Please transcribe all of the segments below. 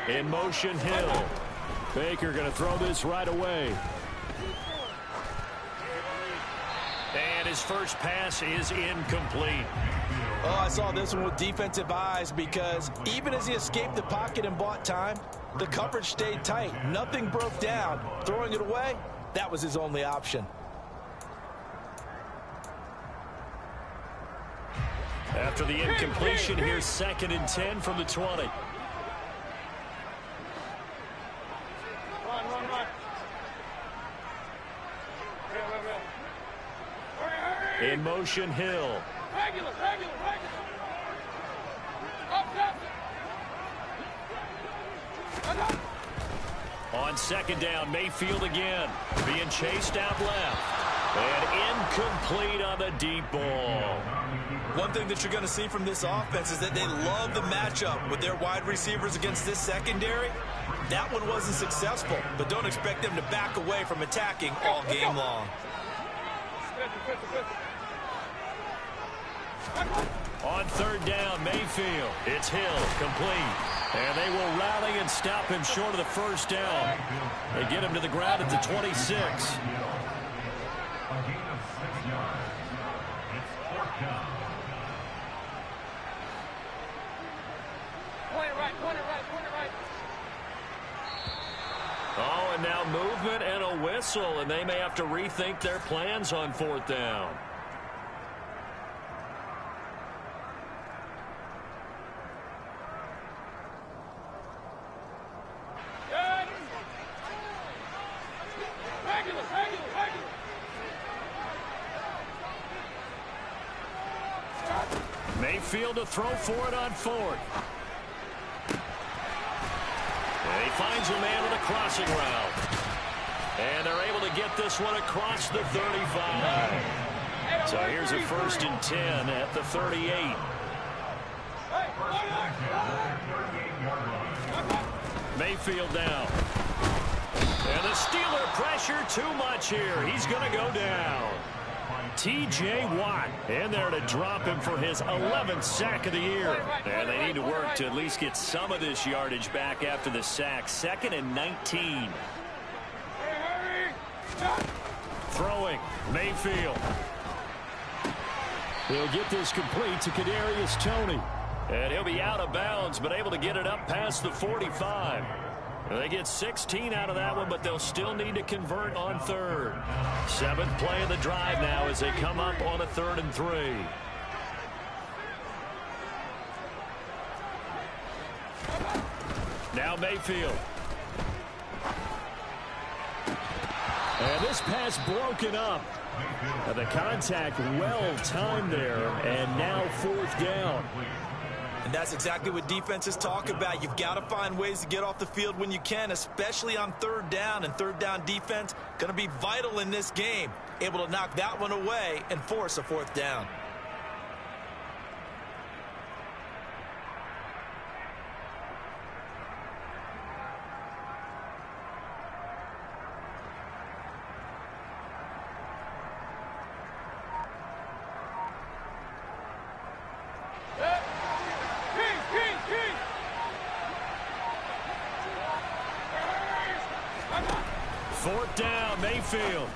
In motion, Hill. Baker going to throw this right away. And his first pass is incomplete. Oh, I saw this one with defensive eyes because even as he escaped the pocket and bought time, the coverage stayed tight. Nothing broke down. Throwing it away, that was his only option. After the incompletion, here's 2nd and 10 from the 20. In motion, Hill. On 2nd down, Mayfield again. Being chased out left. And incomplete on the deep ball. One thing that you're going to see from this offense is that they love the matchup with their wide receivers against this secondary. That one wasn't successful, but don't expect them to back away from attacking all game long. On 3rd down, Mayfield. It's Hill, complete. And they will rally and stop him short of the 1st down. They get him to the ground at the 26. Oh, and now movement and a whistle, and they may have to rethink their plans on 4th down. Mayfield to throw for it on 4th. And he finds a man with a crossing route. And they're able to get this one across the 35. So here's a 1st and 10 at the 38. Mayfield down. And the Steeler pressure too much here. He's going to go down. T.J. Watt in there to drop him for his 11th sack of the year. And they need to work to at least get some of this yardage back after the sack. 2nd and 19. Throwing, Mayfield. He'll get this complete to Kadarius Toney. And he'll be out of bounds, but able to get it up past the 45. They get 16 out of that one, but they'll still need to convert on 3rd. 7th play of the drive now as they come up on a 3rd and 3. Now Mayfield. And this pass broken up. And the contact well timed there, and now 4th down. And that's exactly what defenses talk about. You've got to find ways to get off the field when you can, especially on 3rd down. And 3rd down defense going to be vital in this game. Able to knock that one away and force a 4th down. Down, Mayfield.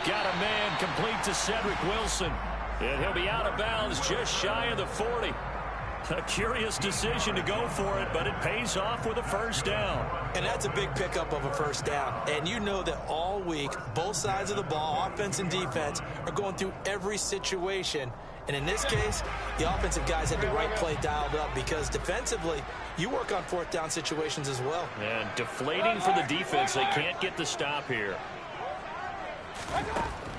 Got a man complete to Cedric Wilson. And he'll be out of bounds just shy of the 40. A curious decision to go for it, but it pays off with a 1st down. And that's a big pickup of a 1st down. And you know that all week, both sides of the ball, offense and defense, are going through every situation. And in this case, the offensive guys had the right play dialed up because defensively, you work on 4th down situations as well. And deflating for the defense. They can't get the stop here.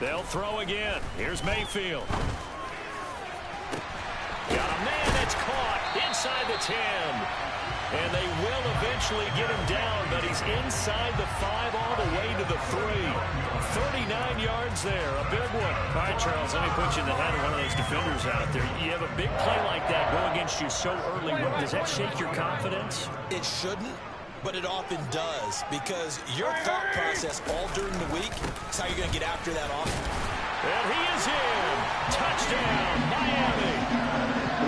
They'll throw again. Here's Mayfield. Got a man that's caught inside the 10. And they will eventually get him down, but he's inside the 5 all the way to the 3. 39 yards there, a big one. All right, Charles, let me put you in the head of one of those defenders out there. You have a big play like that go against you so early. Does that shake your confidence? It shouldn't, but it often does because your thought process all during the week is how you're going to get after that offense. And he is in. Touchdown, Miami.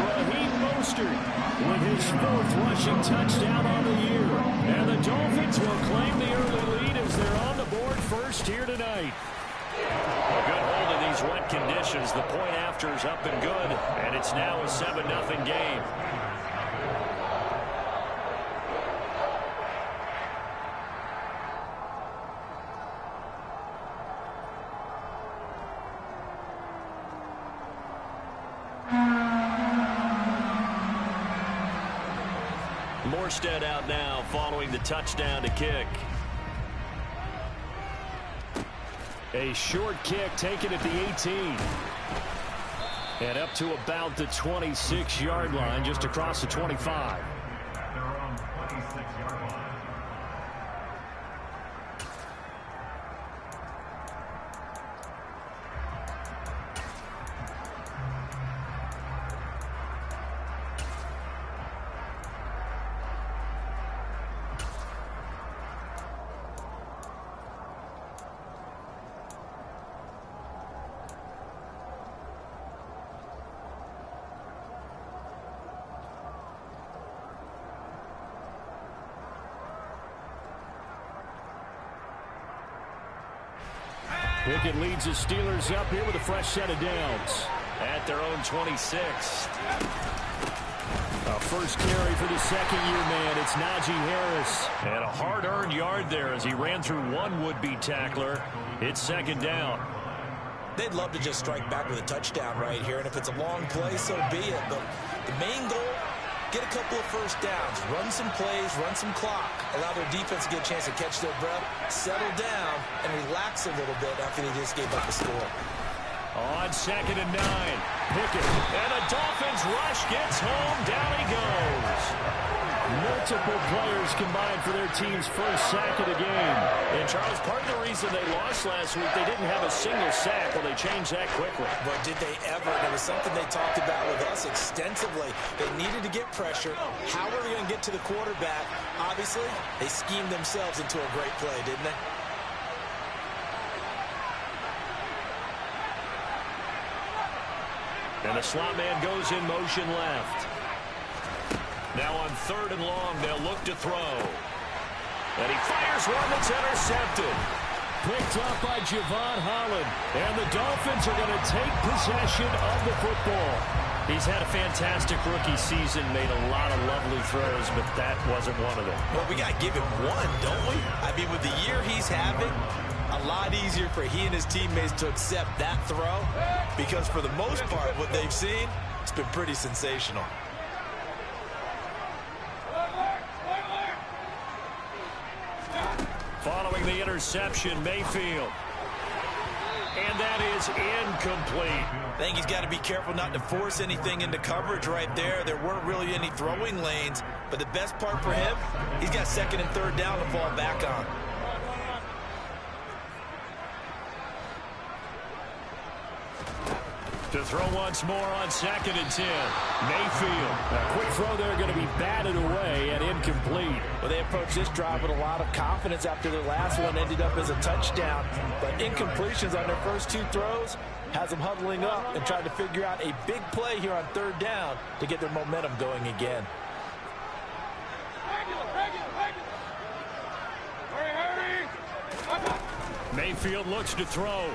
Raheem Mostert with his 4th rushing touchdown on the year. And the Dolphins will claim the early lead as they're on the board first here tonight. A good hold in these wet conditions. The point after is up and good, and it's now a 7-0 game. Morstead out now following the touchdown to kick. A short kick taken at the 18. And up to about the 26-yard line, just across the 25. Pickett leads the Steelers up here with a fresh set of downs at their own 26. A first carry for the second-year man. It's Najee Harris. And a hard-earned yard there as he ran through one would-be tackler. It's second down. They'd love to just strike back with a touchdown right here, and if it's a long play, so be it. But the main goal, get a couple of first downs, run some plays, run some clock, allow their defense to get a chance to catch their breath, settle down, and relax a little bit after they just gave up a score. On 2nd and 9, Pickett, and the Dolphins rush gets home. Down he goes. Multiple players combined for their team's first sack of the game. And Charles, part of the reason they lost last week, they didn't have a single sack. Well, they changed that quickly. But did they ever? It was something they talked about with us extensively. They needed to get pressure. How are they going to get to the quarterback? Obviously, they schemed themselves into a great play, didn't they? And the slot man goes in motion left. Now on 3rd and long, they'll look to throw. And he fires one that's intercepted. Picked up by Javon Holland. And the Dolphins are going to take possession of the football. He's had a fantastic rookie season, made a lot of lovely throws, but that wasn't one of them. Well, we got to give him one, don't we? I mean, with the year he's having, a lot easier for he and his teammates to accept that throw, because for the most part, what they've seen, it's been pretty sensational. Following the interception, Mayfield. And that is incomplete. I think he's got to be careful not to force anything into coverage right there. There weren't really any throwing lanes, but the best part for him, he's got 2nd and 3rd down to fall back on. To throw once more on 2nd and 10. Mayfield. A quick throw there going to be batted away and incomplete. Well, they approached this drive with a lot of confidence after their last one ended up as a touchdown. But incompletions on their first 2 throws has them huddling up and trying to figure out a big play here on 3rd down to get their momentum going again. Mayfield looks to throw.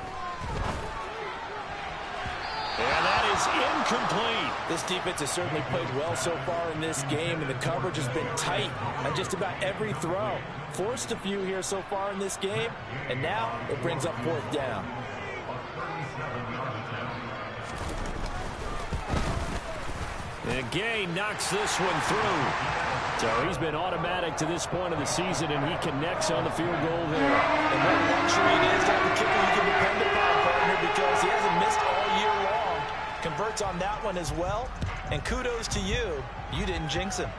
And that is incomplete. This defense has certainly played well so far in this game, and the coverage has been tight on just about every throw. Forced a few here so far in this game, and now it brings up 4th down. And Gay knocks this one through. So he's been automatic to this point of the season, and he connects on the field goal there. And what a luxury it is to have a kicker you can depend upon, partner, because he hasn't missed all year long. Converts on that one as well. And kudos to you. You didn't jinx him.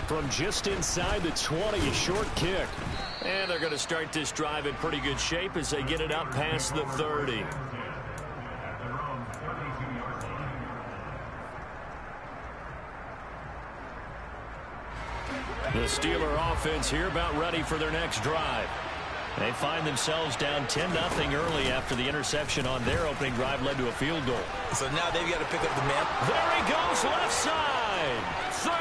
From just inside the 20, a short kick. And they're going to start this drive in pretty good shape as they get it up past the 30. The Steeler offense here about ready for their next drive. They find themselves down 10-0 early after the interception on their opening drive led to a field goal. So now they've got to pick up the man. There he goes, left side. 30,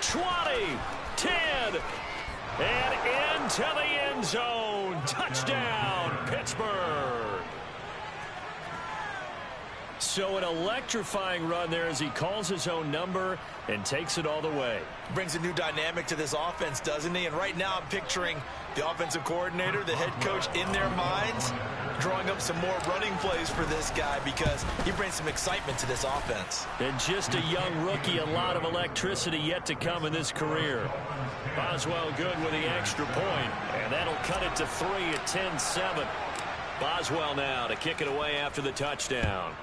20, 10, and into the end zone. Touchdown, Pittsburgh. So an electrifying run there as he calls his own number and takes it all the way. Brings a new dynamic to this offense, doesn't he? And right now I'm picturing the offensive coordinator, the head coach in their minds, drawing up some more running plays for this guy because he brings some excitement to this offense. And just a young rookie, a lot of electricity yet to come in this career. Boswell good with the extra point, and that'll cut it to 3 at 10-7. Boswell now to kick it away after the touchdown.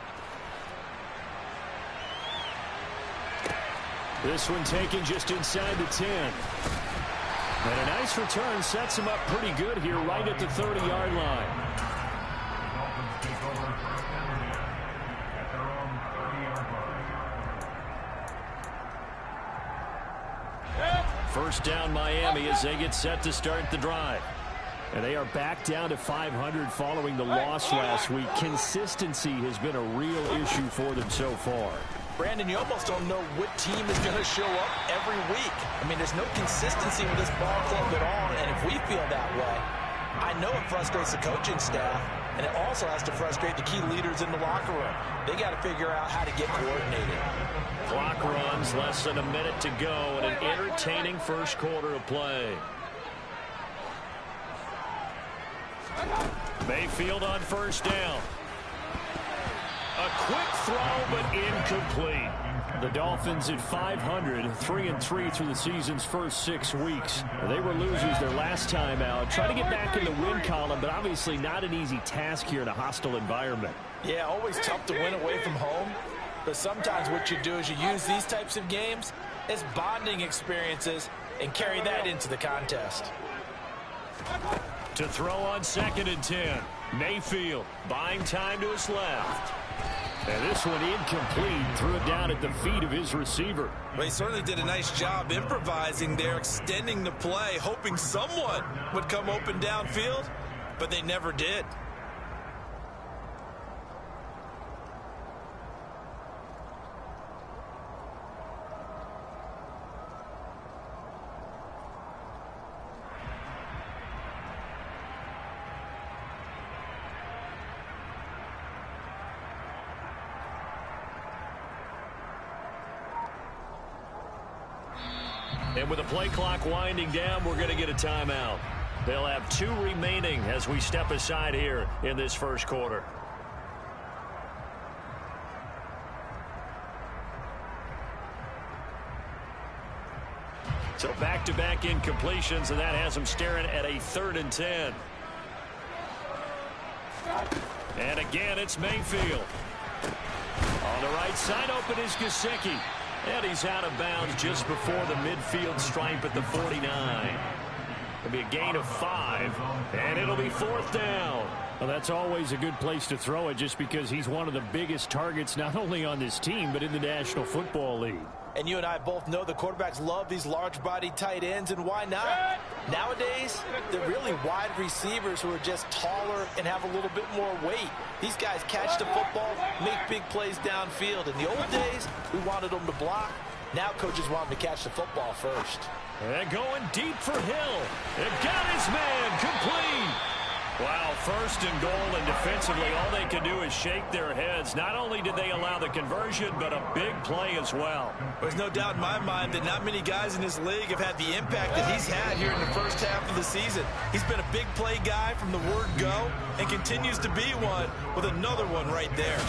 This one taken just inside the 10. And a nice return sets him up pretty good here right at the 30-yard line. First down Miami as they get set to start the drive. And they are back down to 500 following the loss last week. Consistency has been a real issue for them so far. Brandon, you almost don't know what team is going to show up every week. I mean, there's no consistency with this ball club at all, and if we feel that way, I know it frustrates the coaching staff, and it also has to frustrate the key leaders in the locker room. They got to figure out how to get coordinated. Clock runs, less than a minute to go, and an entertaining first quarter of play. Mayfield on first down. A quick throw, but incomplete. The Dolphins at 500, 3-3 through the season's first 6 weeks. They were losers their last time out. Trying to get back in the win column, but obviously not an easy task here in a hostile environment. Yeah, always tough to win away from home. But sometimes what you do is you use these types of games as bonding experiences and carry that into the contest. To throw on 2nd and 10. Mayfield buying time to his left. And this one incomplete. Threw it down at the feet of his receiver. Well, he certainly did a nice job improvising there, extending the play, hoping someone would come open downfield, but they never did. And with the play clock winding down, we're going to get a timeout. They'll have 2 remaining as we step aside here in this first quarter. So back-to-back incompletions, and that has them staring at a 3rd and 10. And again, it's Mayfield. On the right side, open is Gesicki. And he's out of bounds just before the midfield stripe at the 49. It'll be a gain of 5, and it'll be 4th down. Well, that's always a good place to throw it just because he's one of the biggest targets not only on this team but in the National Football League. And you and I both know the quarterbacks love these large-body tight ends, and why not? Nowadays, they're really wide receivers who are just taller and have a little bit more weight. These guys catch the football, make big plays downfield. In the old days, we wanted them to block. Now coaches want them to catch the football first. And going deep for Hill. And got his man complete. Wow, 1st and goal, and defensively all they can do is shake their heads. Not only did they allow the conversion, but a big play as well. There's no doubt in my mind that not many guys in this league have had the impact that he's had here in the first half of the season. He's been a big play guy from the word go and continues to be one with another one right there.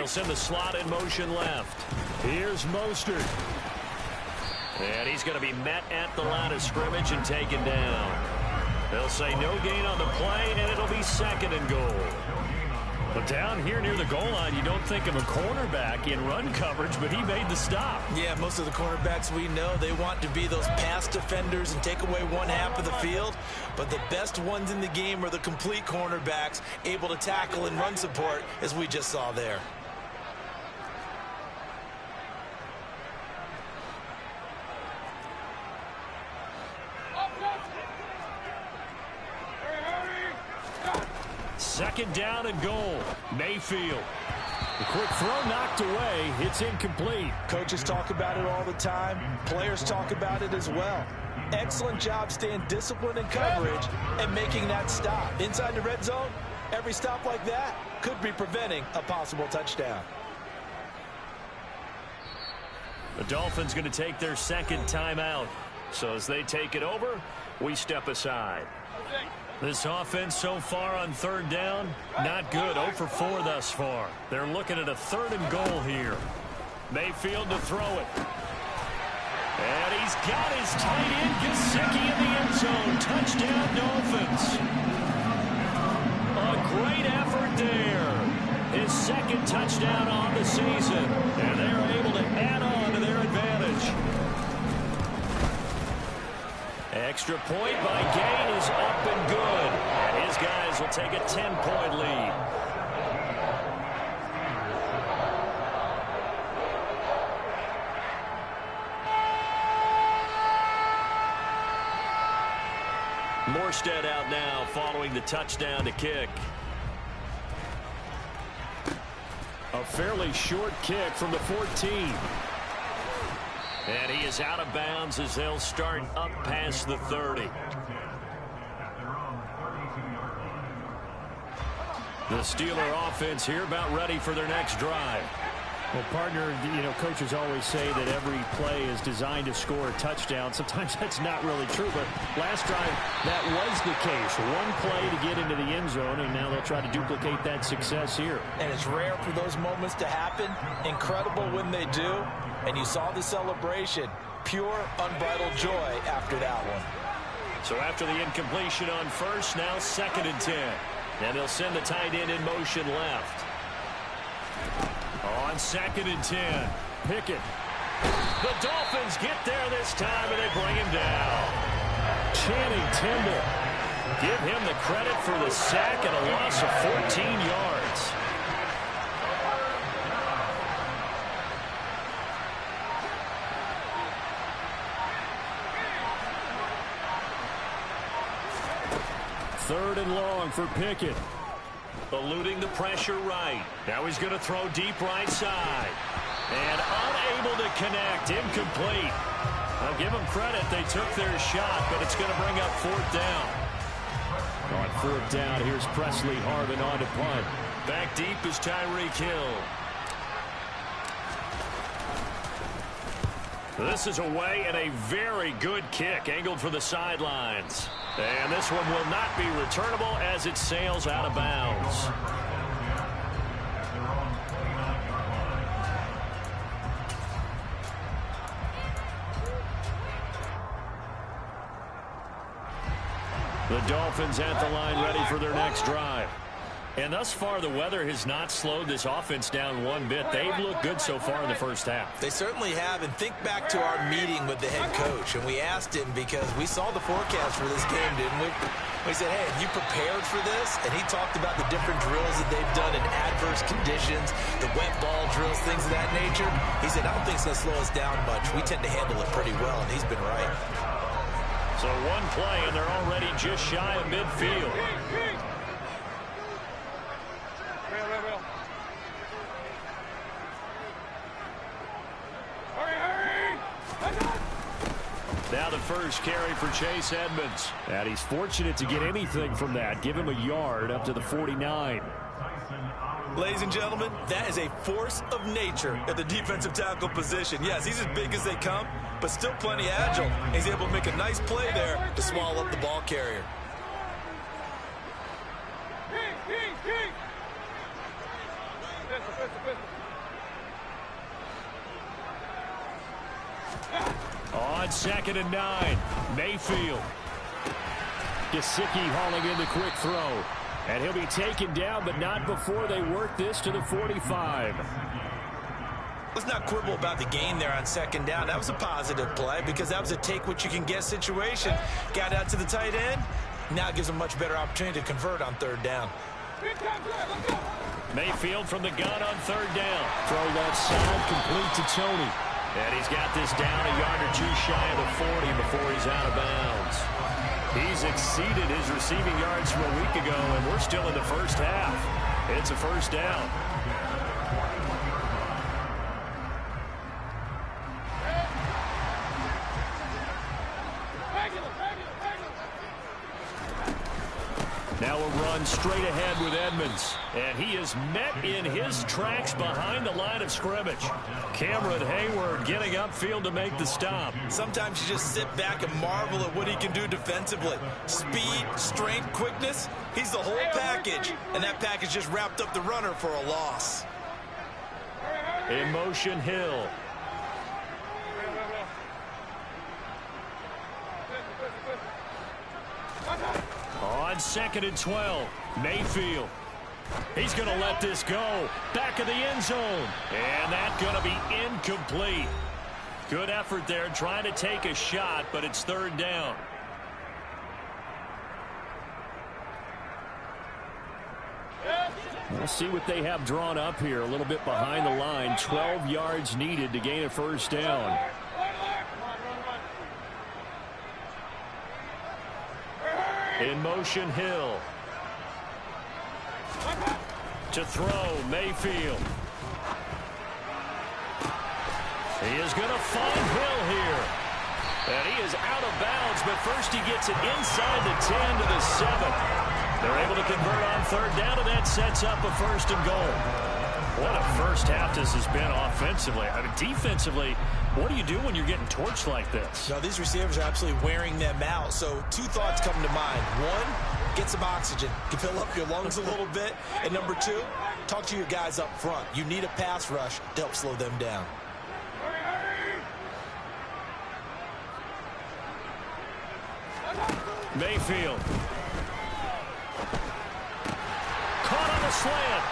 Send the slot in motion left. Here's Mostert. And he's going to be met at the line of scrimmage and taken down. They'll say no gain on the play, and it'll be 2nd and goal. But down here near the goal line, you don't think of a cornerback in run coverage, but he made the stop. Yeah, most of the cornerbacks we know, they want to be those pass defenders and take away one half of the field. But the best ones in the game are the complete cornerbacks, able to tackle and run support, as we just saw there. Second down and goal. Mayfield. The quick throw knocked away. It's incomplete. Coaches talk about it all the time. Players talk about it as well. Excellent job staying disciplined in coverage and making that stop. Inside the red zone, every stop like that could be preventing a possible touchdown. The Dolphins going to take their second timeout. So as they take it over, we step aside. This offense so far on third down, not good. 0 for 4 thus far. They're looking at a 3rd and goal here. Mayfield to throw it. And he's got his tight end, Gesicki, in the end zone. Touchdown, Dolphins. A great effort there. His second touchdown on the season. And they're able to add on to their advantage. Extra point by Gain is up and good. And his guys will take a 10-point lead. Morstead out now following the touchdown to kick. A fairly short kick from the 14. And he is out of bounds as they'll start up past the 30. The Steeler offense here about ready for their next drive. Well, partner, you know, coaches always say that every play is designed to score a touchdown. Sometimes that's not really true, but last drive, that was the case. One play to get into the end zone, and now they'll try to duplicate that success here. And it's rare for those moments to happen. Incredible when they do. And you saw the celebration. Pure, unbridled joy after that one. So after the incompletion on first, now 2nd and 10. And they'll send the tight end in motion left. On 2nd and 10, Pickett. The Dolphins get there this time, and they bring him down. Channing Tindall. Give him the credit for the sack and a loss of 14 yards. Third and long for Pickett. Eluding the pressure right. Now he's going to throw deep right side. And unable to connect. Incomplete. I'll give them credit. They took their shot, but it's going to bring up 4th down. On 4th down, here's Presley Harvin on to punt. Back deep is Tyreek Hill. This is away and a very good kick angled for the sidelines. And this one will not be returnable as it sails out of bounds. The Dolphins at the line ready for their next drive. And thus far, the weather has not slowed this offense down one bit. They've looked good so far in the first half. They certainly have. And think back to our meeting with the head coach. And we asked him because we saw the forecast for this game, didn't we? We said, hey, have you prepared for this? And he talked about the different drills that they've done in adverse conditions, the wet ball drills, things of that nature. He said, I don't think it's going to slow us down much. We tend to handle it pretty well, and he's been right. So one play, and they're already just shy of midfield. Now the first carry for Chase Edmonds. And he's fortunate to get anything from that. Give him a yard up to the 49. Ladies and gentlemen, that is a force of nature at the defensive tackle position. Yes, he's as big as they come, but still plenty agile. He's able to make a nice play there to swallow up the ball carrier. On 2nd and 9, Mayfield. Gesicki hauling in the quick throw. And he'll be taken down, but not before they work this to the 45. Let's not quibble about the gain there on second down. That was a positive play because that was a take-what-you-can-get situation. Got out to the tight end. Now it gives them a much better opportunity to convert on third down. Mayfield from the gun on third down. Throw left side, complete to Tony. And he's got this down a yard or two shy of the 40 before he's out of bounds. He's exceeded his receiving yards from a week ago, and we're still in the first half. It's a first down. Now a run straight ahead with Edmonds. And he is met in his tracks behind the line of scrimmage. Cameron Hayward getting upfield to make the stop. Sometimes you just sit back and marvel at what he can do defensively. Speed, strength, quickness. He's the whole package. And that package just wrapped up the runner for a loss. In motion, Hill. On 2nd and 12, Mayfield. He's going to let this go. Back of the end zone. And that's going to be incomplete. Good effort there trying to take a shot, but it's third down. We'll see what they have drawn up here. A little bit behind the line. 12 yards needed to gain a first down. In motion, Hill. To throw, Mayfield. He is going to find Hill here. And he is out of bounds, but first he gets it inside the 10 to the 7. They're able to convert on third down, and that sets up a first and goal. What a first half this has been offensively. I mean, defensively, what do you do when you're getting torched like this? No, these receivers are absolutely wearing them out. So two thoughts come to mind. One, get some oxygen. You fill up your lungs a little bit. And number two, talk to your guys up front. You need a pass rush to help slow them down. Mayfield. Caught on the slant.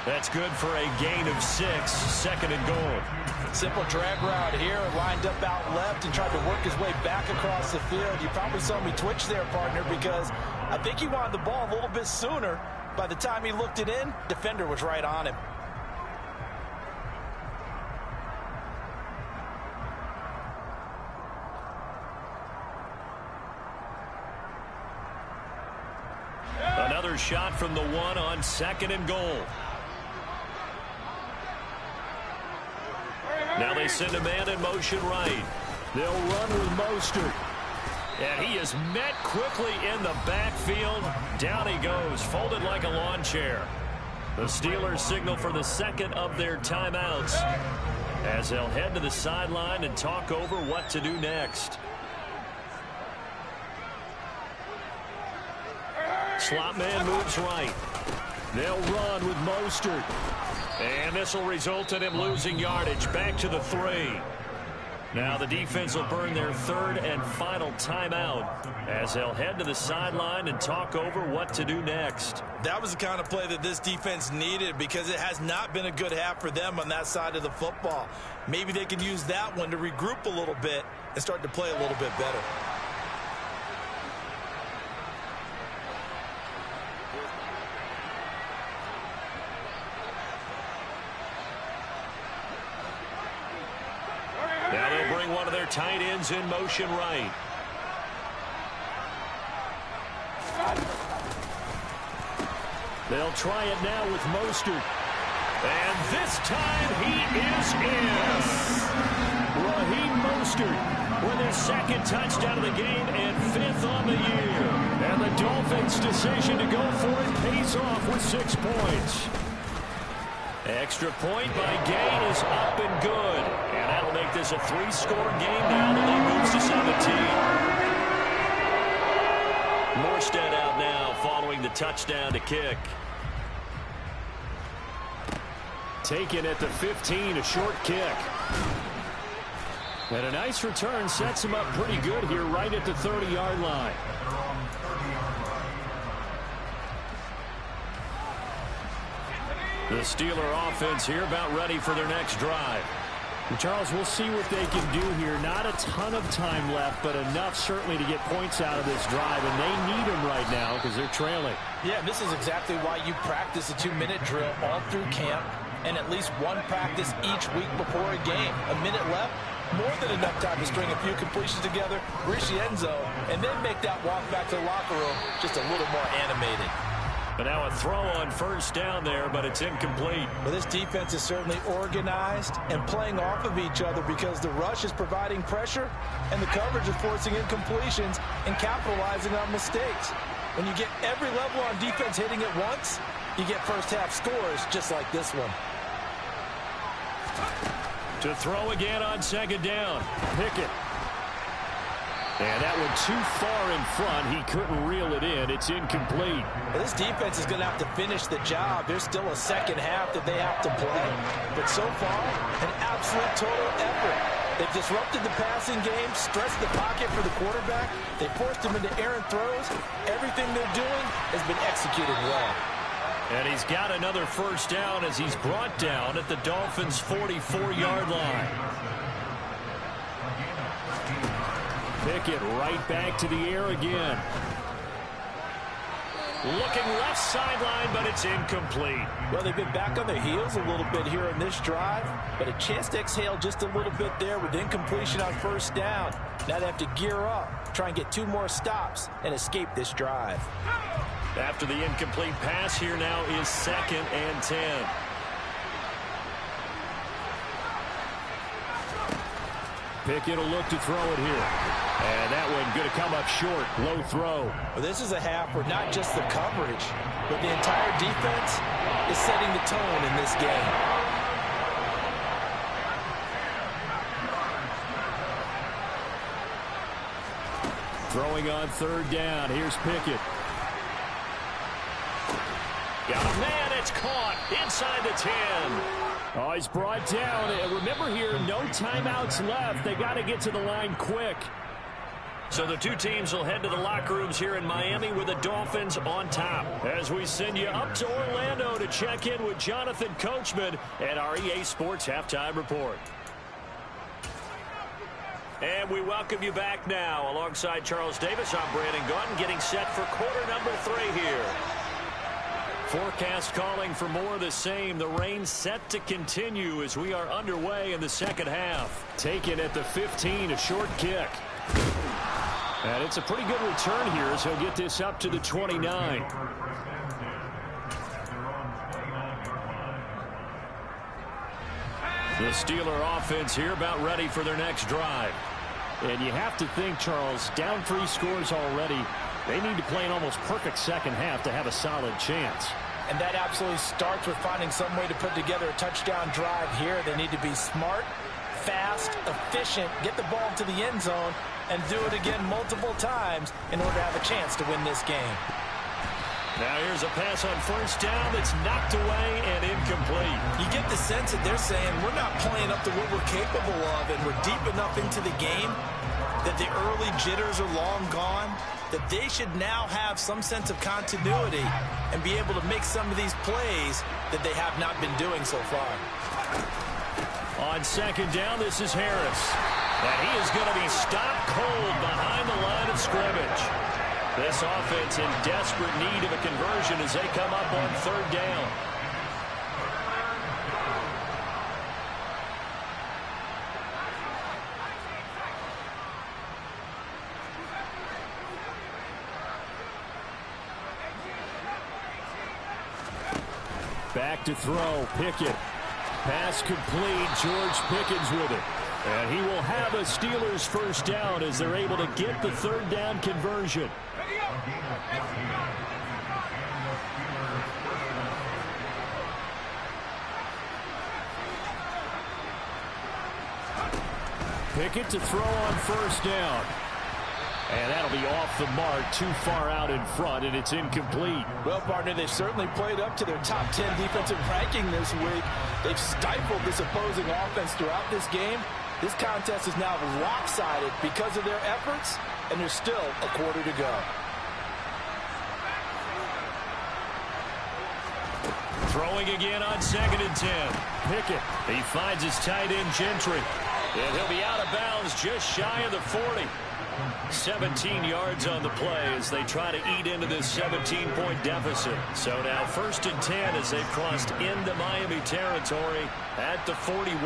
That's good for a gain of 6, 2nd and goal. Simple drag route here, lined up out left and tried to work his way back across the field. You probably saw me twitch there, partner, because I think he wanted the ball a little bit sooner. By the time he looked it in, defender was right on him. Another shot from the 1 on 2nd and goal. Now they send a man in motion right. They'll run with Mostert. And he is met quickly in the backfield. Down he goes, folded like a lawn chair. The Steelers signal for the second of their timeouts as they'll head to the sideline and talk over what to do next. Slot man moves right. They'll run with Mostert. And this will result in him losing yardage. Back to the 3. Now the defense will burn their third and final timeout as they'll head to the sideline and talk over what to do next. That was the kind of play that this defense needed because it has not been a good half for them on that side of the football. Maybe they can use that one to regroup a little bit and start to play a little bit better. Now they'll bring one of their tight ends in motion right. They'll try it now with Mostert. And this time he is in. Raheem Mostert with his second touchdown of the game and 5th on the year. And the Dolphins' decision to go for it pays off with 6 points. Extra point by Gay is up and good. And that'll make this a 3-score game now. The lead moves to 17. Morstead out now following the touchdown to kick. Taken at the 15, a short kick. And a nice return sets him up pretty good here right at the 30-yard line. The Steeler offense here about ready for their next drive. And Charles, we'll see what they can do here. Not a ton of time left, but enough certainly to get points out of this drive, and they need them right now because they're trailing. Yeah, this is exactly why you practice a 2-minute drill all through camp and at least one practice each week before a game. A minute left, more than enough time to string a few completions together, reach the end zone, and then make that walk back to the locker room just a little more animated. But now a throw on first down there, but it's incomplete. Well, this defense is certainly organized and playing off of each other because the rush is providing pressure and the coverage is forcing incompletions and capitalizing on mistakes. When you get every level on defense hitting it once, you get first-half scores just like this one. To throw again on second down. Pickett. And that one too far in front. He couldn't reel it in. It's incomplete. Well, this defense is going to have to finish the job. There's still a second half that they have to play. But so far, an absolute total effort. They've disrupted the passing game, stretched the pocket for the quarterback. They forced him into errant throws. Everything they're doing has been executed well. And he's got another first down as he's brought down at the Dolphins' 44-yard line. Pickett right back to the air again. Looking left sideline, but it's incomplete. Well, they've been back on their heels a little bit here in this drive, but a chance to exhale just a little bit there with incompletion on first down. Now they have to gear up, try and get 2 more stops, and escape this drive. After the incomplete pass, here now is 2nd and 10. Pickett will look to throw it here. And that one going to come up short. Low throw. Well, this is a half where not just the coverage, but the entire defense is setting the tone in this game. Throwing on third down. Here's Pickett. Got a man. It's caught inside the 10. Oh, he's brought down. Remember here, no timeouts left. They got to get to the line quick. So the two teams will head to the locker rooms here in Miami with the Dolphins on top. As we send you up to Orlando to check in with Jonathan Coachman at our EA Sports Halftime Report. And we welcome you back now. Alongside Charles Davis, I'm Brandon Gaudin getting set for quarter number 3 here. Forecast calling for more of the same. The rain set to continue as we are underway in the second half. Taken at the 15, a short kick. And it's a pretty good return here as he'll get this up to the 29. The Steeler offense here about ready for their next drive. And you have to think, Charles, down 3 scores already. They need to play an almost perfect second half to have a solid chance. And that absolutely starts with finding some way to put together a touchdown drive here. They need to be smart, fast, efficient, get the ball to the end zone, and do it again multiple times in order to have a chance to win this game. Now here's a pass on first down that's knocked away and incomplete. You get the sense that they're saying we're not playing up to what we're capable of, and we're deep enough into the game that the early jitters are long gone, that they should now have some sense of continuity and be able to make some of these plays that they have not been doing so far. On second down, this is Harris. And he is going to be stopped cold behind the line of scrimmage. This offense in desperate need of a conversion as they come up on third down. Back to throw, Pickett. Pass complete, George Pickens with it. And he will have a Steelers first down as they're able to get the third down conversion. Pickett to throw on first down. And that'll be off the mark, too far out in front, and it's incomplete. Well, partner, they've certainly played up to their top 10 defensive ranking this week. They've stifled this opposing offense throughout this game. This contest is now lopsided because of their efforts, and there's still a quarter to go. Throwing again on 2nd and 10. Pickett. He finds his tight end, Gentry. And he'll be out of bounds just shy of the 40. 17 yards on the play as they try to eat into this 17-point deficit. So now 1st and 10 as they've crossed into Miami territory at the 41.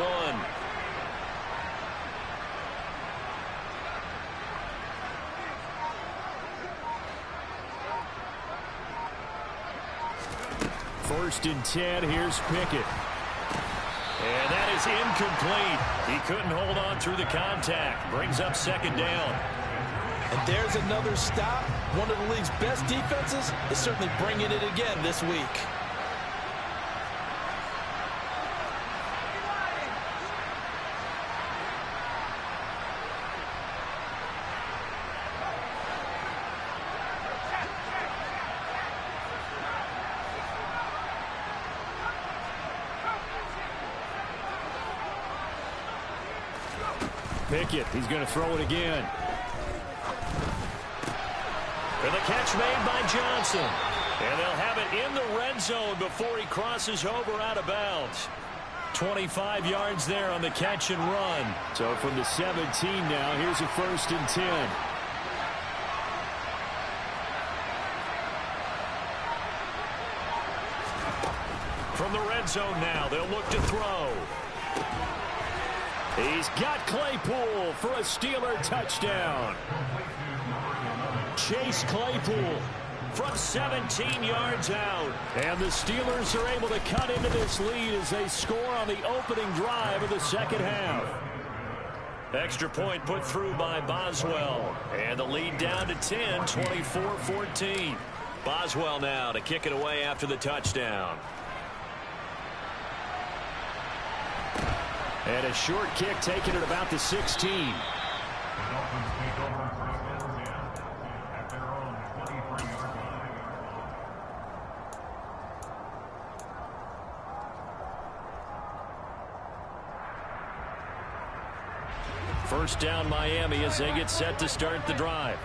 First and 10, here's Pickett. And that is incomplete. He couldn't hold on through the contact. Brings up 2nd down. And there's another stop. One of the league's best defenses is certainly bringing it again this week. Pickett, he's going to throw it again. And the catch made by Johnson. And they'll have it in the red zone before he crosses over out of bounds. 25 yards there on the catch and run. So from the 17 now, here's a 1st and 10. From the red zone now, they'll look to throw. He's got Claypool for a Steeler touchdown. Chase Claypool from 17 yards out. And the Steelers are able to cut into this lead as they score on the opening drive of the 2nd half. Extra point put through by Boswell. And the lead down to 10, 24-14. Boswell now to kick it away after the touchdown. And a short kick taken at about the 16. First down Miami as they get set to start the drive.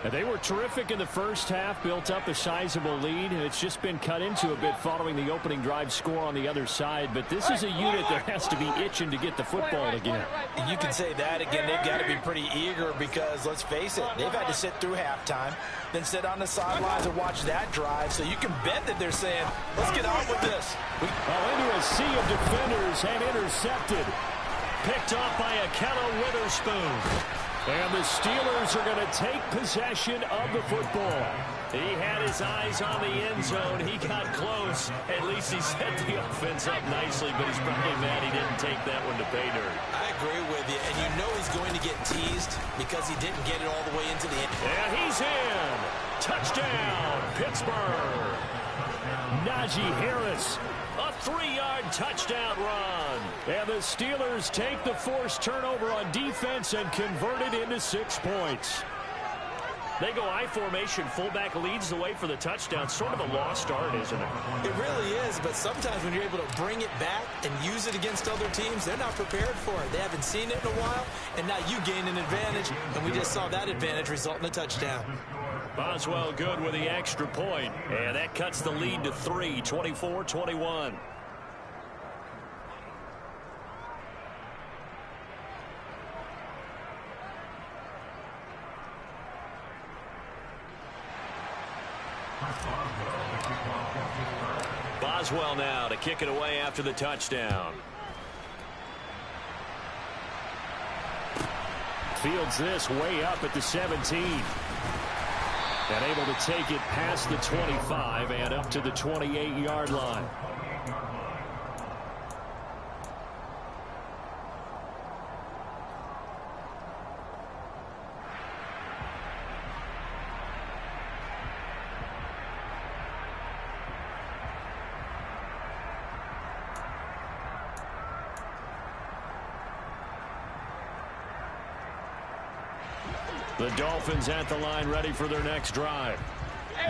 And they were terrific in the first half, built up a sizable lead, and it's just been cut into a bit following the opening drive score on the other side. But this is a unit that has to be itching to get the football again. And you can say that again. They've got to be pretty eager because, let's face it, they've had to sit through halftime, then sit on the sidelines and watch that drive. So you can bet that they're saying, let's get on with this. Into a sea of defenders and intercepted. Picked off by Akello Witherspoon. And the Steelers are going to take possession of the football. He had his eyes on the end zone. He got close. At least he set the offense up nicely, but he's probably mad he didn't take that one to pay dirt. I agree with you, and you know he's going to get teased because he didn't get it all the way into the end. And he's in. Touchdown, Pittsburgh. Najee Harris. A 3-yard touchdown run. And the Steelers take the forced turnover on defense and convert it into 6 points. They go I formation. Fullback leads the way for the touchdown. Sort of a lost art, isn't it? It really is, but sometimes when you're able to bring it back and use it against other teams, they're not prepared for it. They haven't seen it in a while, and now you gain an advantage, and we just saw that advantage result in a touchdown. Boswell good with the extra point, and that cuts the lead to 3, 24-21. Boswell now to kick it away after the touchdown. Fields this way up at the 17. And able to take it past the 25 and up to the 28-yard line. The Dolphins at the line, ready for their next drive.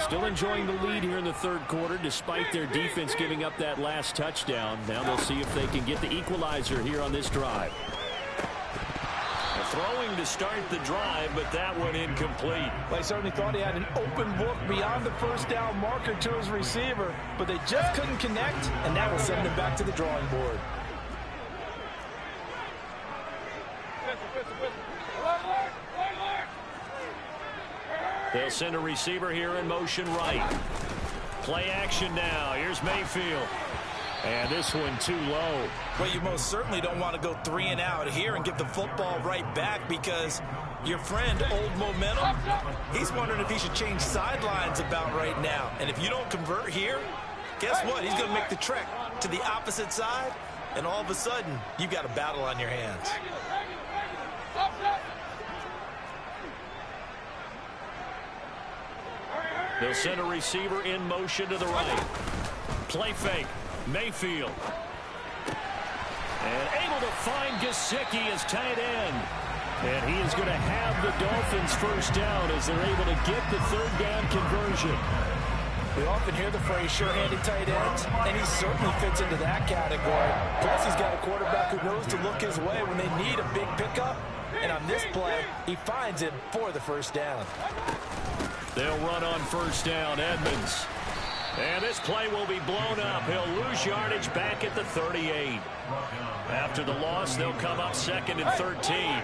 Still enjoying the lead here in the third quarter, despite their defense giving up that last touchdown. Now they'll see if they can get the equalizer here on this drive. throwing to start the drive, but that one incomplete. Well, he certainly thought he had an open book beyond the first down marker to his receiver, but they just couldn't connect, and that will send him back to the drawing board. They'll send a receiver here in motion right. Play action now. Here's Mayfield. And this one too low. Well, you most certainly don't want to go 3 and out here and give the football right back, because your friend, Old Momentum, he's wondering if he should change sidelines about right now. And if you don't convert here, guess what? He's going to make the trek to the opposite side, and all of a sudden, you've got a battle on your hands. They'll send a receiver in motion to the right. Play fake. Mayfield. And able to find Gesicki as tight end. And he is going to have the Dolphins first down as they're able to get the third down conversion. We often hear the phrase sure-handed tight ends, and he certainly fits into that category. Plus, he's got a quarterback who knows to look his way when they need a big pickup. And on this play, he finds him for the first down. They'll run on first down, Edmonds. And this play will be blown up. He'll lose yardage back at the 38. After the loss, they'll come up 2nd and 13.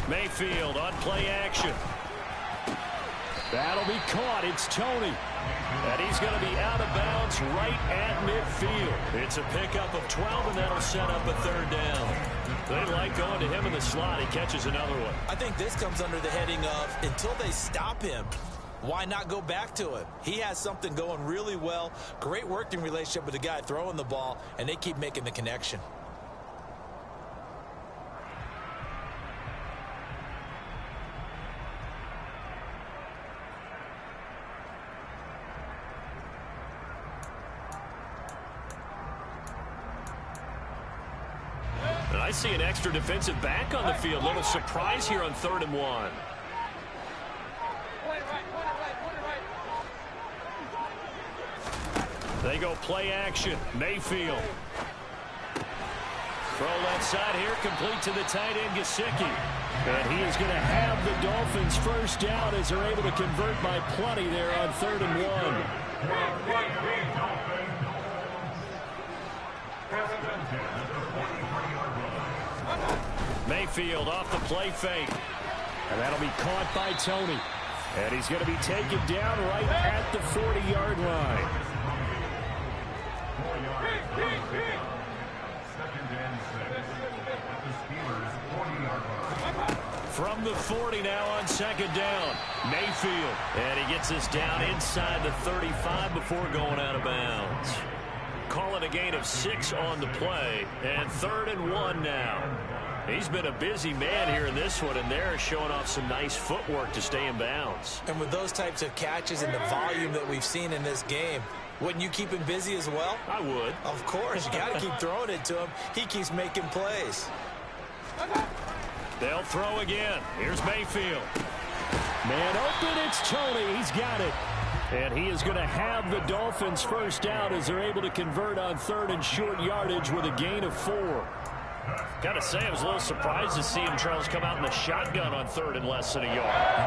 Mayfield on play action. That'll be caught. It's Tony. And he's going to be out of bounds right at midfield. It's a pickup of 12, and that'll set up a third down. They like going to him in the slot. He catches another one. I think this comes under the heading of, until they stop him, why not go back to it? He has something going really well. Great working relationship with the guy throwing the ball, and they keep making the connection. I see an extra defensive back on the field. Little surprise here on 3rd and 1. They go play action. Mayfield. Throw left side here, complete to the tight end, Gesicki. And he is going to have the Dolphins first down as they're able to convert by plenty there on 3rd and 1. Mayfield off the play fake. And that'll be caught by Tony. And he's going to be taken down right at the 40-yard line. From the 40 now on 2nd down. Mayfield. And he gets this down inside the 35 before going out of bounds. Call it a gain of 6 on the play. And 3rd and 1 now. He's been a busy man here in this one, and they're showing off some nice footwork to stay in bounds. And with those types of catches and the volume that we've seen in this game, wouldn't you keep him busy as well? I would. Of course. You got to keep throwing it to him. He keeps making plays. They'll throw again. Here's Mayfield. Man open, it's Tony. He's got it. And he is going to have the Dolphins first down as they're able to convert on 3rd and short yardage with a gain of 4. Got to say, I was a little surprised to see him, Charles, come out in the shotgun on 3rd and less than a yard.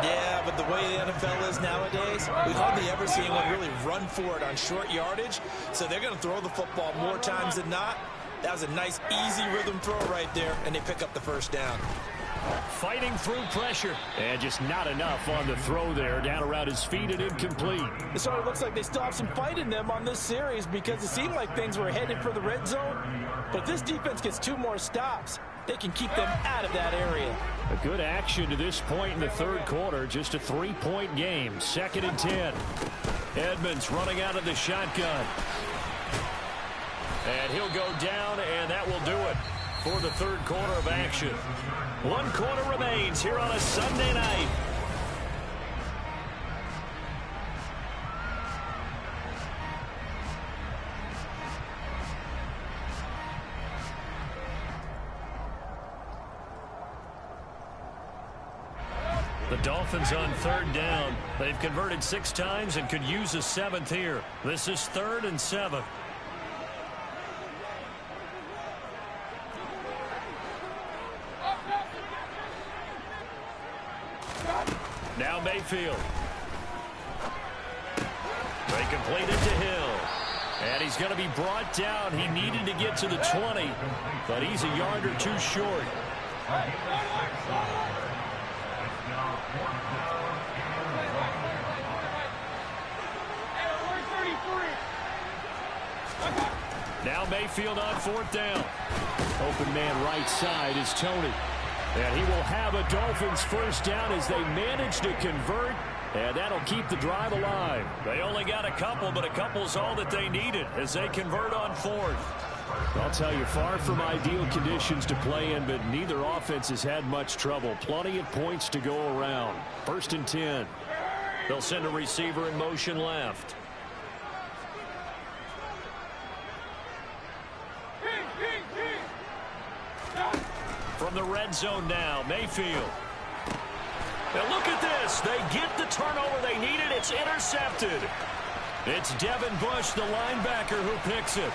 Yeah, but the way the NFL is nowadays, we've hardly ever seen anyone really run for it on short yardage. So they're going to throw the football more times than not. That was a nice, easy rhythm throw right there, and they pick up the first down. Fighting through pressure. And just not enough on the throw there. Down around his feet and incomplete. It sort of looks like they still have some fight in them on this series, because it seemed like things were headed for the red zone. But if this defense gets 2 more stops, they can keep them out of that area. A good action to this point in the 3rd quarter. Just a 3-point game. 2nd and 10. Edmonds running out of the shotgun. And he'll go down, and that will do it for the 3rd quarter of action. 1 quarter remains here on a Sunday night. The Dolphins on 3rd down. They've converted 6 times and could use a 7th here. This is 3rd and 7. Now Mayfield. They complete it to Hill. And he's going to be brought down. He needed to get to the 20, but he's a yard or 2 short. Now Mayfield on 4th down. Open man right side is Tony. And he will have a Dolphins first down as they manage to convert. And that'll keep the drive alive. They only got a couple, but a couple's all that they needed as they convert on 4th. I'll tell you, far from ideal conditions to play in, but neither offense has had much trouble. Plenty of points to go around. 1st and 10. They'll send a receiver in motion left. From the red zone now, Mayfield. Now look at this. They get the turnover they needed. It's intercepted. It's Devin Bush, the linebacker, who picks it.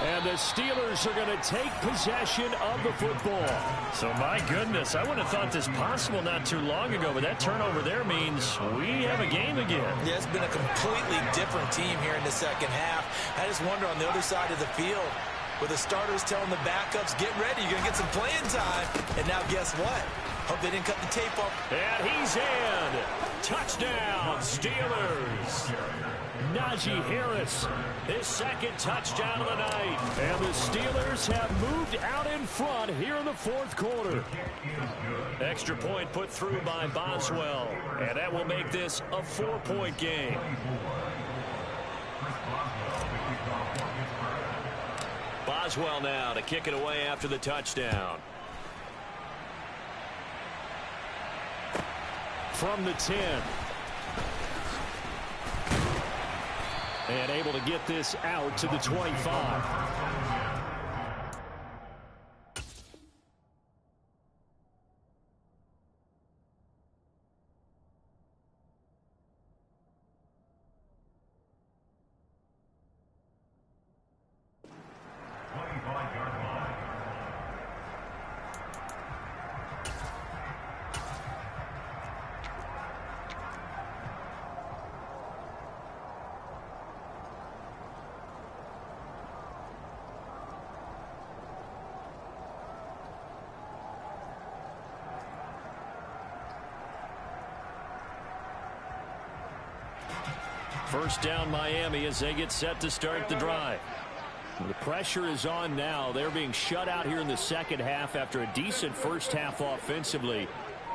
And the Steelers are going to take possession of the football. So, my goodness, I wouldn't have thought this possible not too long ago, but that turnover there means we have a game again. Yeah, it's been a completely different team here in the second half. I just wonder on the other side of the field, with the starters telling the backups, get ready, you're going to get some playing time. And now guess what? Hope they didn't cut the tape up. And he's in. Touchdown, Steelers. Najee Harris, his 2nd touchdown of the night. And the Steelers have moved out in front here in the 4th quarter. Extra point put through by Boswell. And that will make this a 4-point game. Boswell now to kick it away after the touchdown. From the 10. And able to get this out to the 25. First down Miami as they get set to start the drive. The pressure is on now. They're being shut out here in the second half after a decent first half offensively.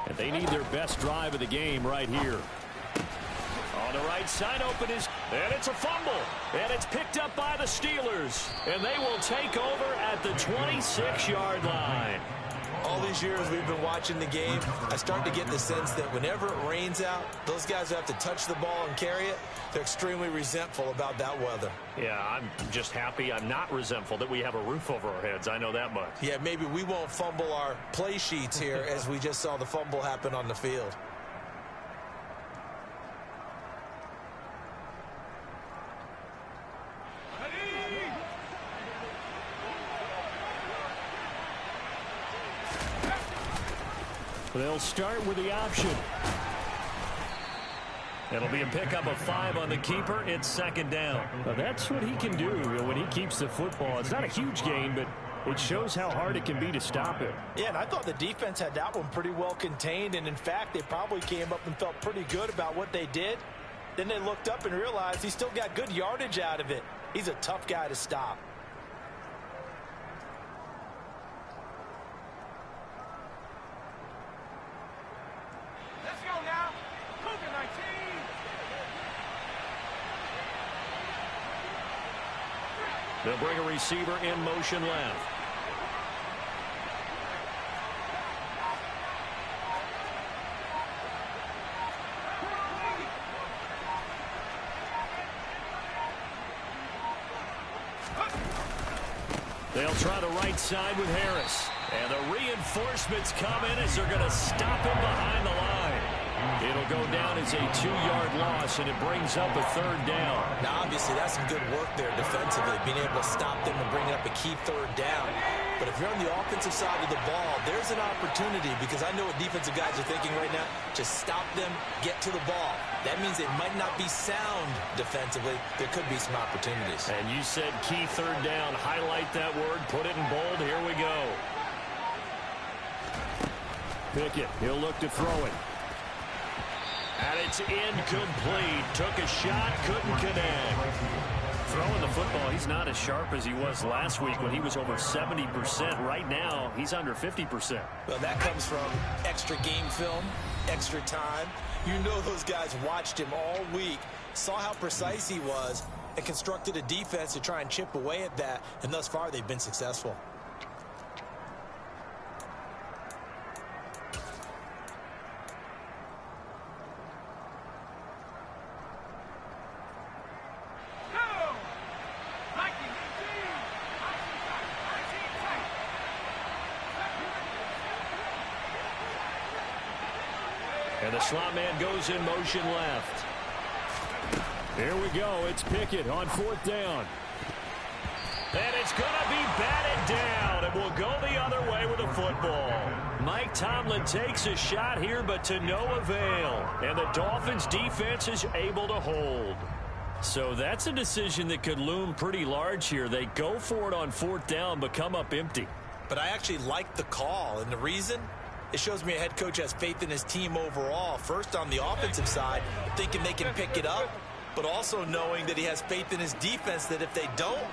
And they need their best drive of the game right here. On the right side open is, and it's a fumble. And it's picked up by the Steelers. And they will take over at the 26-yard line. All these years we've been watching the game, I start to get the sense that whenever it rains out, those guys who have to touch the ball and carry it, they're extremely resentful about that weather. Yeah, I'm just happy I'm not resentful that we have a roof over our heads. I know that much. Yeah, maybe we won't fumble our play sheets here as we just saw the fumble happen on the field. They'll start with the option. It'll be a pickup of 5 on the keeper. It's 2nd down. Well, that's what he can do when he keeps the football. It's not a huge gain, but it shows how hard it can be to stop it. Yeah, and I thought the defense had that one pretty well contained, and in fact, they probably came up and felt pretty good about what they did. Then they looked up and realized he still got good yardage out of it. He's a tough guy to stop. They'll bring a receiver in motion left. They'll try the right side with Harris. And the reinforcements come in as they're going to stop him behind the line. It'll go down as a 2-yard loss, and it brings up a 3rd down. Now, obviously, that's some good work there defensively, being able to stop them and bring up a key 3rd down. But if you're on the offensive side of the ball, there's an opportunity, because I know what defensive guys are thinking right now. Just stop them, get to the ball. That means it might not be sound defensively. There could be some opportunities. And you said key 3rd down. Highlight that word. Put it in bold. Here we go. Pickett, he'll look to throw it. And it's incomplete. Took a shot, couldn't connect. Throwing the football, he's not as sharp as he was last week when he was over 70%. Right now, he's under 50%. Well, that comes from extra game film, extra time. You know those guys watched him all week, saw how precise he was, and constructed a defense to try and chip away at that. And thus far, they've been successful. And the slot man goes in motion left. Here we go. It's Pickett on 4th down. And it's going to be batted down. And will go the other way with the football. Mike Tomlin takes a shot here, but to no avail. And the Dolphins defense is able to hold. So that's a decision that could loom pretty large here. They go for it on 4th down, but come up empty. But I actually like the call. And the reason? It shows me a head coach has faith in his team overall. First on the offensive side, thinking they can pick it up, but also knowing that he has faith in his defense that if they don't,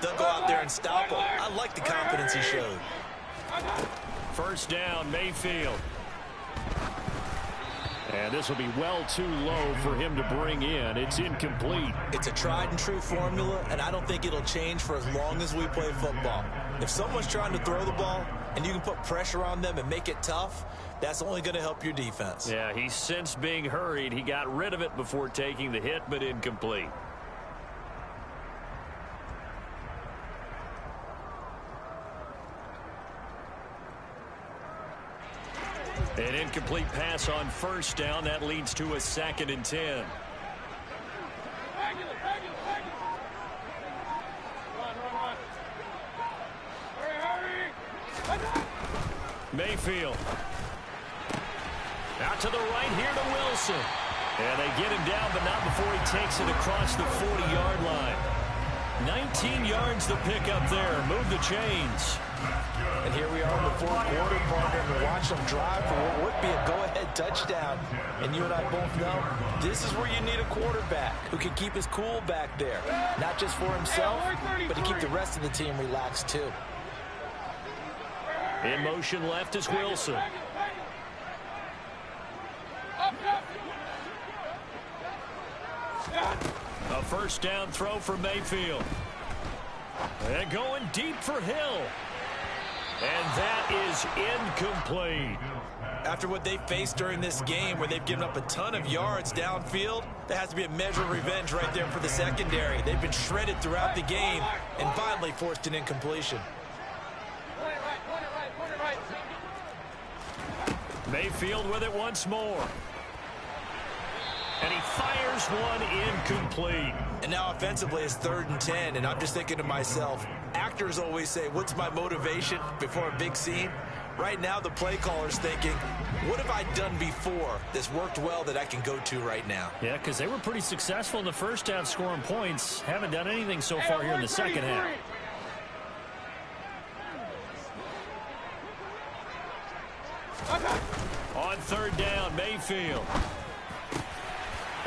they'll go out there and stop them. I like the confidence he showed. 1st down, Mayfield. And this will be well too low for him to bring in. It's incomplete. It's a tried and true formula, and I don't think it'll change for as long as we play football. If someone's trying to throw the ball and you can put pressure on them and make it tough, that's only going to help your defense. Yeah, he's since being hurried. He got rid of it before taking the hit, but incomplete. An incomplete pass on 1st down. That leads to a 2nd and 10. Mayfield. Out to the right here to Wilson. And they get him down, but not before he takes it across the 40-yard line. 19 yards to pick up there. Move the chains. And here we are in the 4th quarter, partner, and watch them drive for what would be a go-ahead touchdown. And you and I both know this is where you need a quarterback who can keep his cool back there. Not just for himself, but to keep the rest of the team relaxed too. In motion left is Wilson. A 1st down throw for Mayfield. And going deep for Hill. And that is incomplete. After what they faced during this game where they've given up a ton of yards downfield, there has to be a measure of revenge right there for the secondary. They've been shredded throughout the game and finally forced an incompletion. Mayfield with it once more. And he fires one incomplete. And now offensively it's 3rd and 10, and I'm just thinking to myself, actors always say, what's my motivation before a big scene? Right now the play caller's thinking, what have I done before that's worked well that I can go to right now? Yeah, because they were pretty successful in the 1st half scoring points. Haven't done anything so far here in the 2nd half. On 3rd down, Mayfield.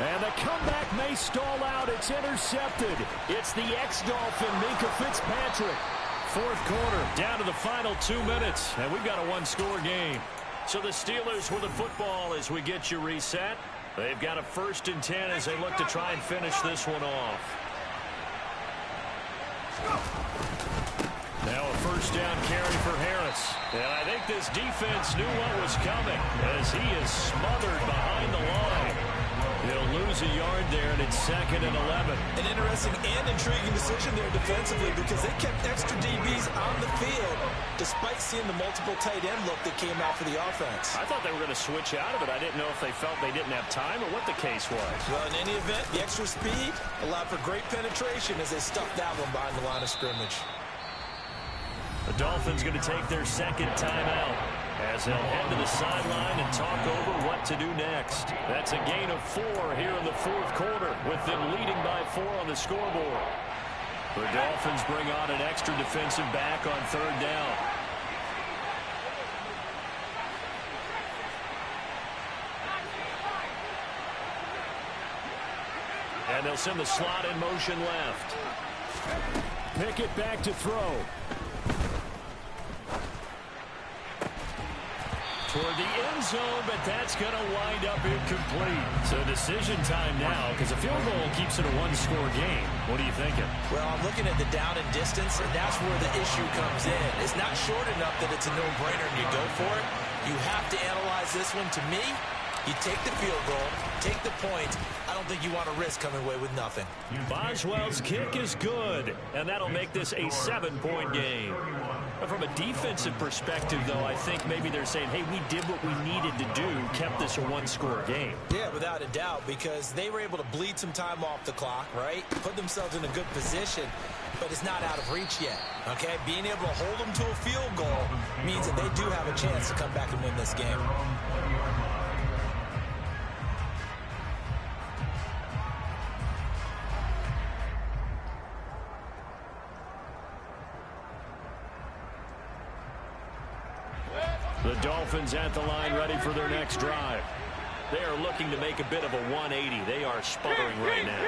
And the comeback may stall out. It's intercepted. It's the ex-Dolphin, Minkah Fitzpatrick. 4th quarter, down to the final 2 minutes, and we've got a 1-score game. So the Steelers with the football as we get you reset. They've got a 1st and 10 as they look to try and finish this one off. Now a 1st down carry for Harris. And I think this defense knew what was coming as he is smothered behind the line. He'll lose a yard there, and it's 2nd and 11. An interesting and intriguing decision there defensively because they kept extra DBs on the field despite seeing the multiple tight end look that came out for the offense. I thought they were going to switch out of it. I didn't know if they felt they didn't have time or what the case was. Well, in any event, the extra speed allowed for great penetration as they stuffed that one behind the line of scrimmage. The Dolphins going to take their 2nd timeout as they'll head to the sideline and talk over what to do next. That's a gain of 4 here in the 4th quarter with them leading by 4 on the scoreboard. The Dolphins bring on an extra defensive back on 3rd down. And they'll send the slot in motion left. Pickett back to throw. Toward the end zone, but that's going to wind up incomplete. So decision time now because a field goal keeps it a one-score game. What are you thinking? Well, I'm looking at the down and distance, and that's where the issue comes in. It's not short enough that it's a no-brainer and you go for it. You have to analyze this one. To me, you take the field goal, take the point. I don't think you want to risk coming away with nothing. Boswell's kick is good, and that'll make this a 7-point game. But from a defensive perspective, though, I think maybe they're saying, hey, we did what we needed to do, kept this a one-score game. Yeah, without a doubt, because they were able to bleed some time off the clock, right? Put themselves in a good position, but it's not out of reach yet, okay? Being able to hold them to a field goal means that they do have a chance to come back and win this game. The Dolphins at the line ready for their next drive. They are looking to make a bit of a 180. They are sputtering right now.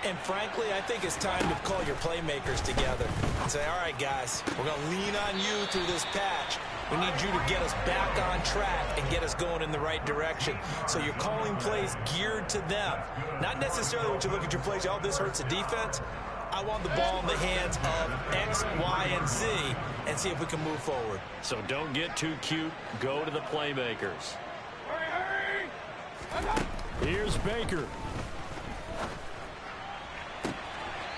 And frankly, I think it's time to call your playmakers together and say, all right, guys, we're going to lean on you through this patch. We need you to get us back on track and get us going in the right direction. So you're calling plays geared to them. Not necessarily when you look at your plays, oh, this hurts the defense. I want the ball in the hands of X, Y, and Z and see if we can move forward. So don't get too cute. Go to the playmakers. Here's Baker.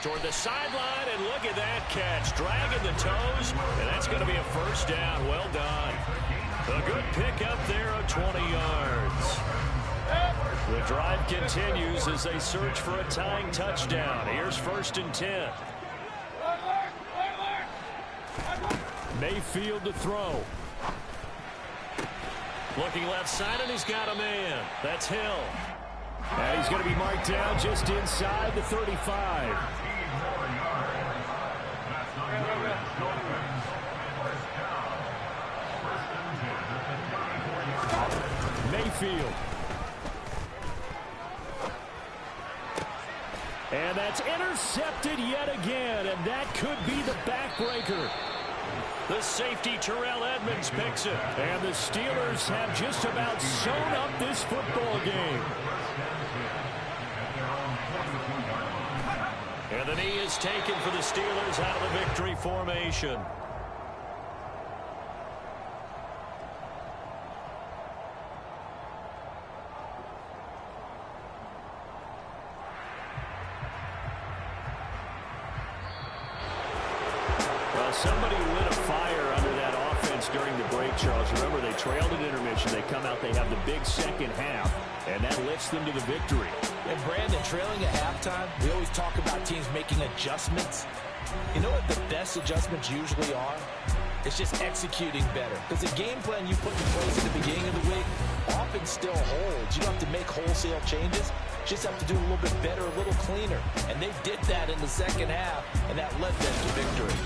Toward the sideline, and look at that catch. Dragging the toes, and that's going to be a first down. Well done. A good pick up there of 20 yards. The drive continues as they search for a tying touchdown. Here's 1st and 10. Mayfield to throw. Looking left side, and he's got a man. That's Hill. And he's going to be marked down just inside the 35. Mayfield. And that's intercepted yet again, and that could be the backbreaker. The safety, Terrell Edmonds, picks it. And the Steelers have just about sewn up this football game. And the knee is taken for the Steelers out of the victory formation. Somebody lit a fire under that offense during the break, Charles. Remember, they trailed at intermission. They come out, they have the big second half, and that lifts them to the victory. And Brandon, trailing at halftime, we always talk about teams making adjustments. You know what the best adjustments usually are? It's just executing better. Because the game plan you put in place at the beginning of the week often still holds. You don't have to make wholesale changes. Just have to do a little bit better, a little cleaner. And they did that in the second half, and that led them to victory.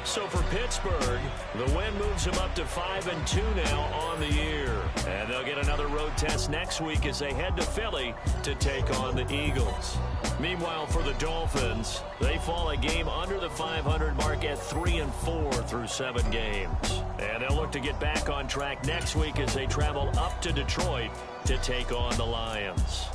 So for Pittsburgh, the win moves them up to 5-2 now on the year. And they'll get another road test next week as they head to Philly to take on the Eagles. Meanwhile, for the Dolphins, they fall a game under the 500 mark at 3-4 through 7 games. And they'll look to get back on track next week as they travel up to Detroit to take on the Lions.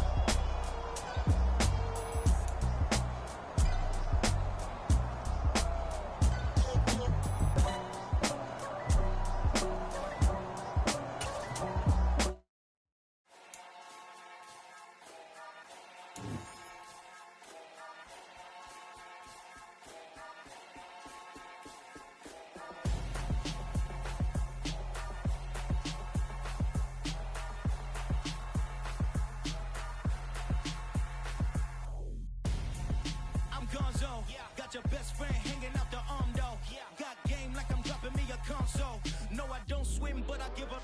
got your best friend hanging out the arm though. Got game like I'm dropping me a console. No, I don't swim, but I give a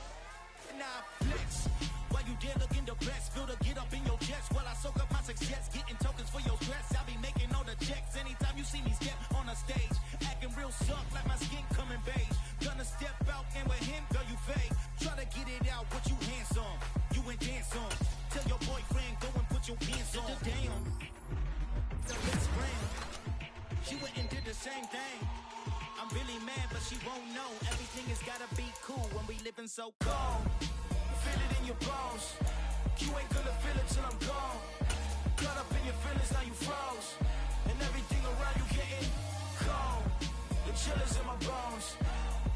nah flex. While you there looking the best, feel the get up in your chest while I soak up my success, getting tokens for your stress. I be making all the checks anytime you see me step on a stage, acting real soft like my skin coming beige. Gonna step out and with him, girl, you fake. Try to get it out, but you handsome. You ain't dance on. Tell your boyfriend go and put your pants on. Damn, the best friend. She went and did the same thing. I'm really mad, but she won't know. Everything has gotta be cool when we living so cold. Feel it in your bones. You ain't gonna feel it till I'm gone. Caught up in your feelings, now you froze. And everything around you getting cold. The chill is in my bones.